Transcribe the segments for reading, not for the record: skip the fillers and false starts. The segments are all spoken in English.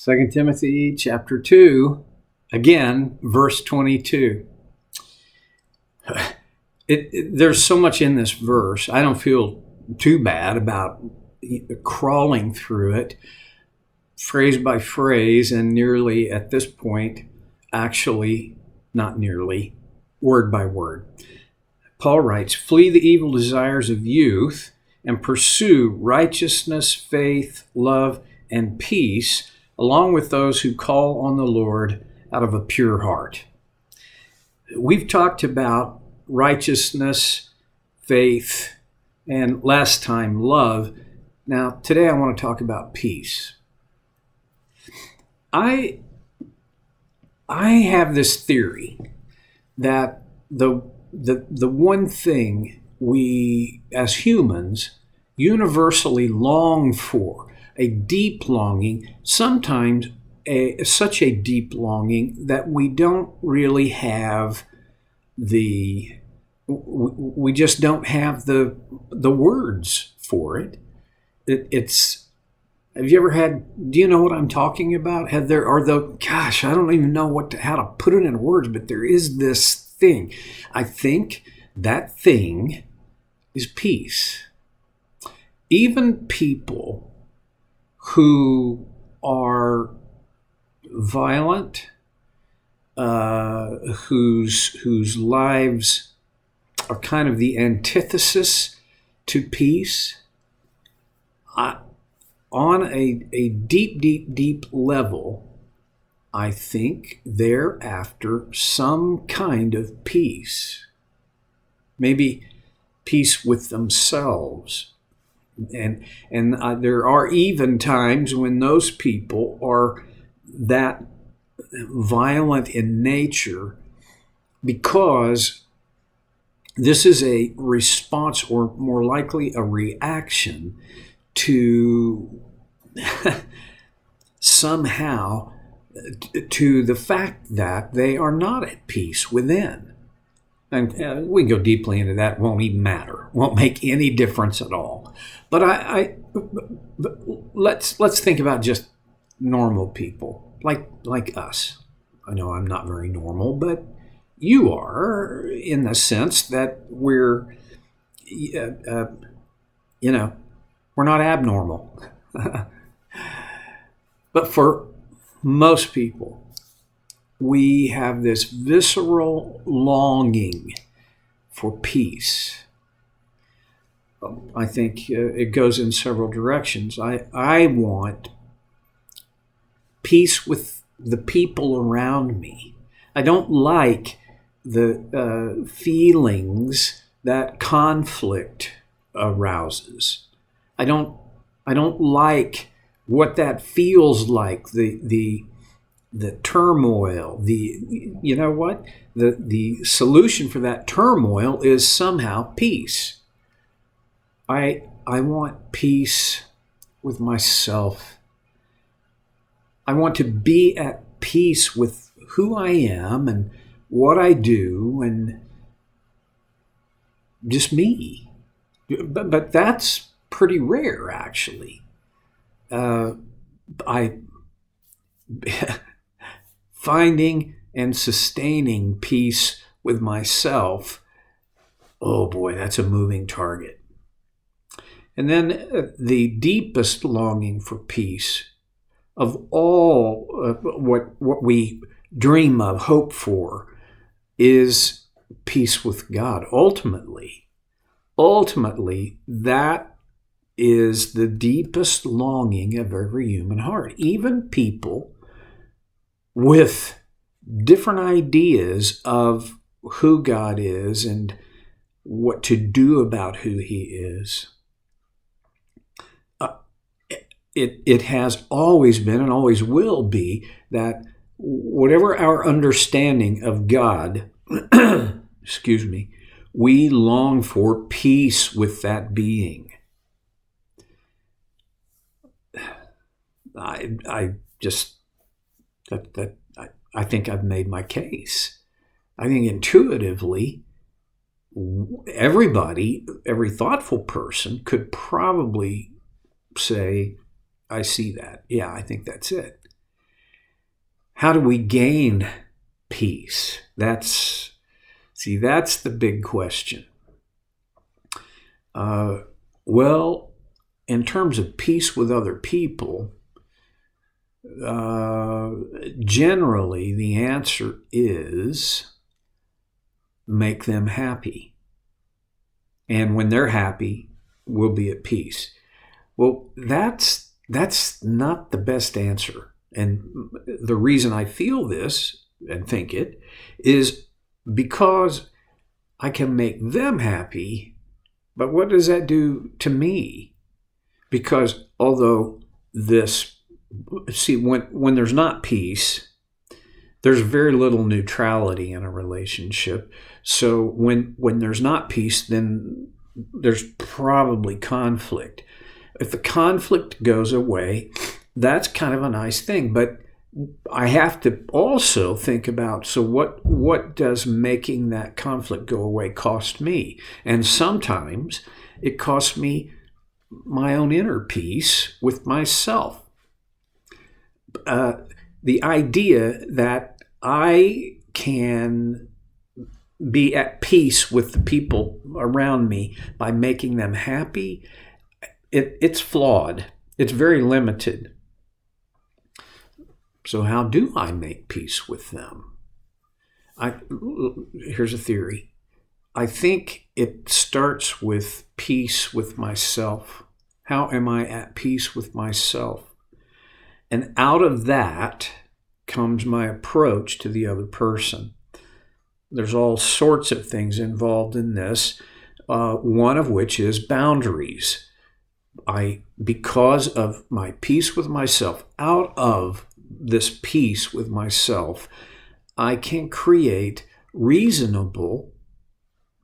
2 Timothy chapter 2, again, verse 22. There's so much in this verse. I don't feel too bad about crawling through it phrase by phrase and nearly at this point, actually, not nearly, word by word. Paul writes, "Flee the evil desires of youth and pursue righteousness, faith, love, and peace, along with those who call on the Lord out of a pure heart." We've talked about righteousness, faith, and last time love. Now, today I want to talk about peace. I have this theory that the one thing we as humans universally long for, a deep longing, sometimes such a deep longing that we don't really have we just don't have the words for it. Have you ever do you know what I'm talking about? I don't even know how to put it in words, but there is this thing. I think that thing is peace. Even people who are violent, whose lives are kind of the antithesis to peace, on a deep level, I think they're after some kind of peace. Maybe peace with themselves. And there are even times when those people are that violent in nature because this is a response, or more likely a reaction, to somehow to the fact that they are not at peace within. And we can go deeply into that. It won't even matter. It won't make any difference at all. But let's think about just normal people like us. I know I'm not very normal, but you are, in the sense that we're not abnormal. But for most people, we have this visceral longing for peace. I think it goes in several directions. I want peace with the people around me. I don't like the feelings that conflict arouses. I don't like what that feels like, the turmoil, the solution for that turmoil is somehow peace. I want peace with myself. I want to be at peace with who I am and what I do and just me. But that's pretty rare, actually. Finding and sustaining peace with myself, oh boy, that's a moving target. And then the deepest longing for peace of all what we dream of, hope for, is peace with God. Ultimately, that is the deepest longing of every human heart. Even people with different ideas of who God is and what to do about who He is. It has always been and always will be that whatever our understanding of God, we long for peace with that being. I think I've made my case. I think intuitively, every thoughtful person could probably say, I see that. Yeah, I think that's it. how do we gain peace? That's the big question. Well, in terms of peace with other people, generally the answer is make them happy. And when they're happy, we'll be at peace. Well, that's not the best answer. And the reason I feel this and think it is because I can make them happy, but what does that do to me? Because although when there's not peace, there's very little neutrality in a relationship. So when there's not peace, then there's probably conflict. If the conflict goes away, that's kind of a nice thing. But I have to also think about, so what does making that conflict go away cost me? And sometimes it costs me my own inner peace with myself. The idea that I can be at peace with the people around me by making them happy, it's flawed. It's very limited. So how do I make peace with them? Here's a theory. I think it starts with peace with myself. How am I at peace with myself? And out of that comes my approach to the other person. There's all sorts of things involved in this, one of which is boundaries. Because of my peace with myself, out of this peace with myself, I can create reasonable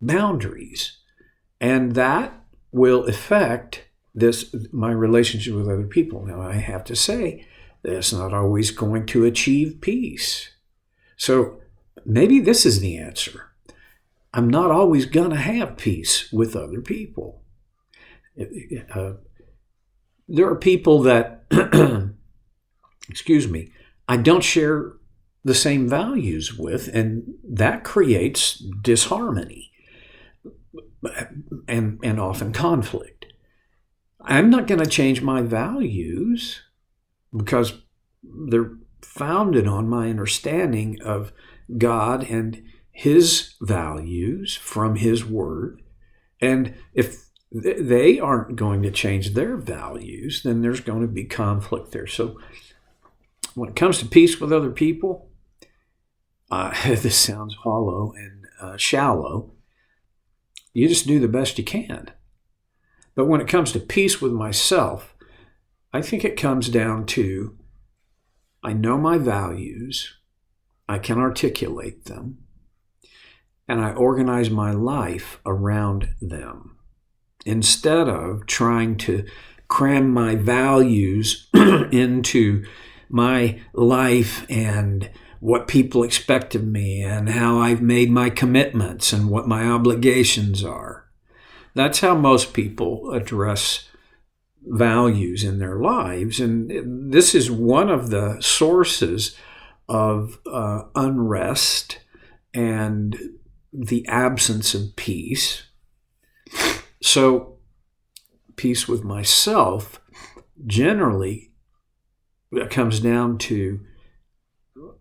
boundaries. And that will affect my relationship with other people. Now, I have to say, that's not always going to achieve peace. So maybe this is the answer. I'm not always going to have peace with other people. There are people that, I don't share the same values with, and that creates disharmony and often conflict. I'm not going to change my values because they're founded on my understanding of God and His values from His Word. And if they aren't going to change their values, then there's going to be conflict there. So when it comes to peace with other people, this sounds hollow and shallow. You just do the best you can. But when it comes to peace with myself, I think it comes down to I know my values, I can articulate them, and I organize my life around them. Instead of trying to cram my values into my life and what people expect of me and how I've made my commitments and what my obligations are. That's how most people address values in their lives. And this is one of the sources of unrest and the absence of peace. So peace with myself generally comes down to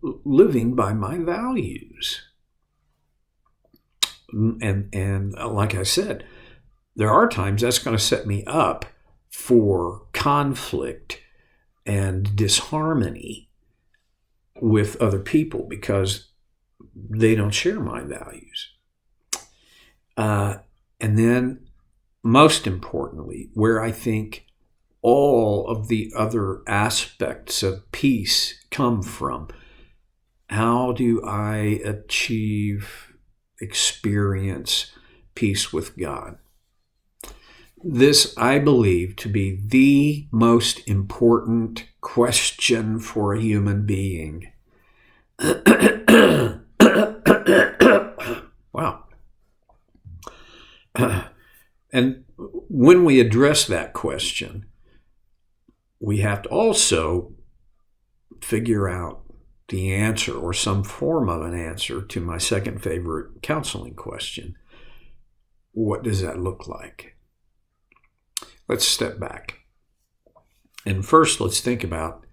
living by my values. And like I said, there are times that's going to set me up for conflict and disharmony with other people because they don't share my values. And then, most importantly, where I think all of the other aspects of peace come from, how do I experience peace with God? This, I believe, to be the most important question for a human being. Wow. And when we address that question, we have to also figure out the answer or some form of an answer to my second favorite counseling question. What does that look like? Let's step back. And first, let's think about,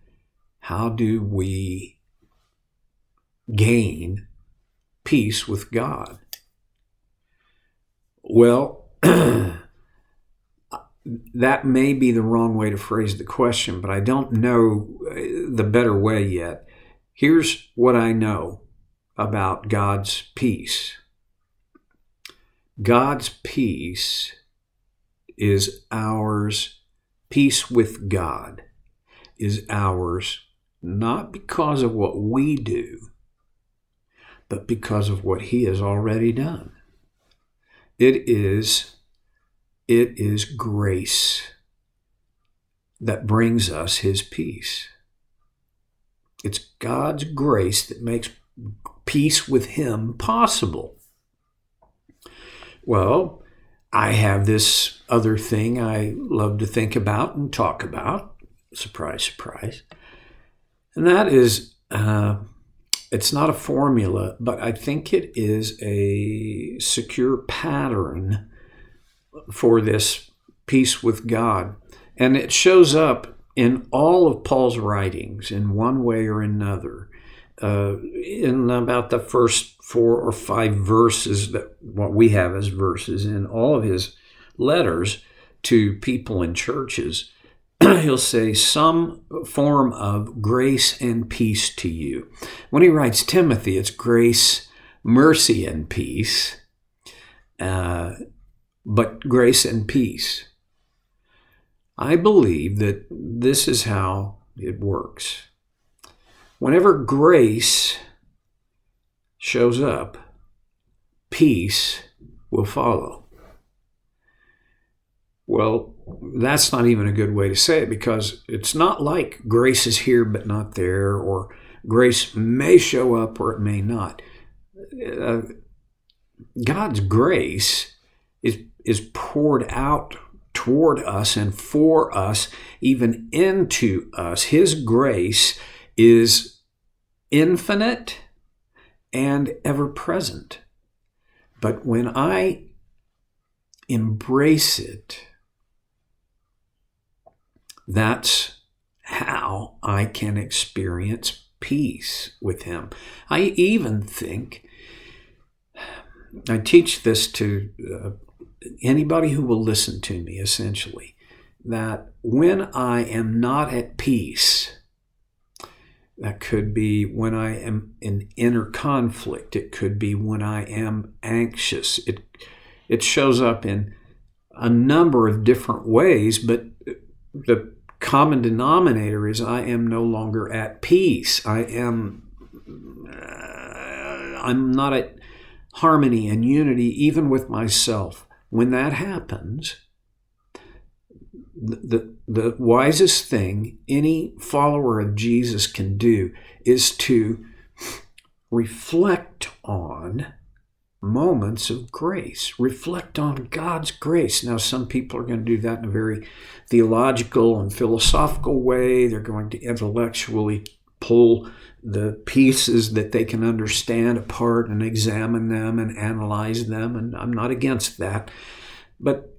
how do we gain peace with God? Well, that may be the wrong way to phrase the question, but I don't know the better way yet. Here's what I know about God's peace. God's peace is ours. Peace with God is ours, not because of what we do, but because of what He has already done. It is grace that brings us His peace. It's God's grace that makes peace with Him possible. Well, I have this other thing I love to think about and talk about. Surprise, surprise. And that is, it's not a formula, but I think it is a secure pattern for this peace with God. And it shows up in all of Paul's writings in one way or another. In about the first 4 or 5 verses, that what we have as verses in all of his letters to people in churches, he'll say some form of grace and peace to you. When he writes Timothy, it's grace, mercy, and peace, but grace and peace. I believe that this is how it works. Whenever grace shows up, peace will follow. Well, that's not even a good way to say it, because it's not like grace is here but not there, or grace may show up or it may not. God's grace is poured out toward us and for us, even into us. His grace is infinite and ever-present. But when I embrace it, that's how I can experience peace with Him. I even think, I teach this to anybody who will listen to me, essentially, that when I am not at peace, that could be when I am in inner conflict. It could be when I am anxious. It shows up in a number of different ways, but the common denominator is I am no longer at peace. I'm not at harmony and unity even with myself. When that happens, the wisest thing any follower of Jesus can do is to reflect on moments of grace. Reflect on God's grace. Now, some people are going to do that in a very theological and philosophical way. They're going to intellectually pull the pieces that they can understand apart and examine them and analyze them, and I'm not against that. But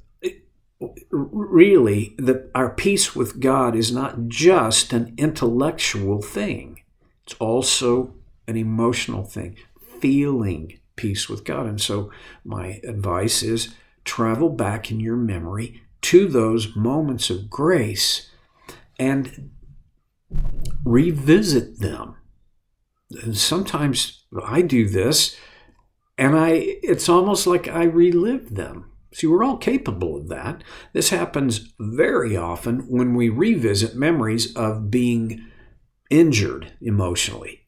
really, our peace with God is not just an intellectual thing. It's also an emotional thing, feeling peace with God. And so my advice is travel back in your memory to those moments of grace and revisit them. And sometimes I do this, and it's almost like I relive them. See, we're all capable of that. This happens very often when we revisit memories of being injured emotionally.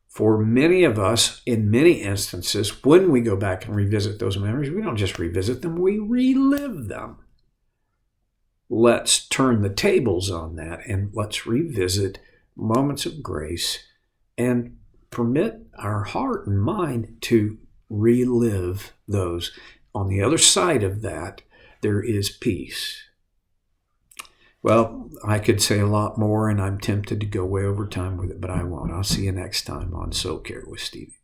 For many of us, in many instances, when we go back and revisit those memories, we don't just revisit them, we relive them. Let's turn the tables on that and let's revisit moments of grace and permit our heart and mind to relive those. On the other side of that, there is peace. Well, I could say a lot more, and I'm tempted to go way over time with it, but I won't. I'll see you next time on So Care with Stevie.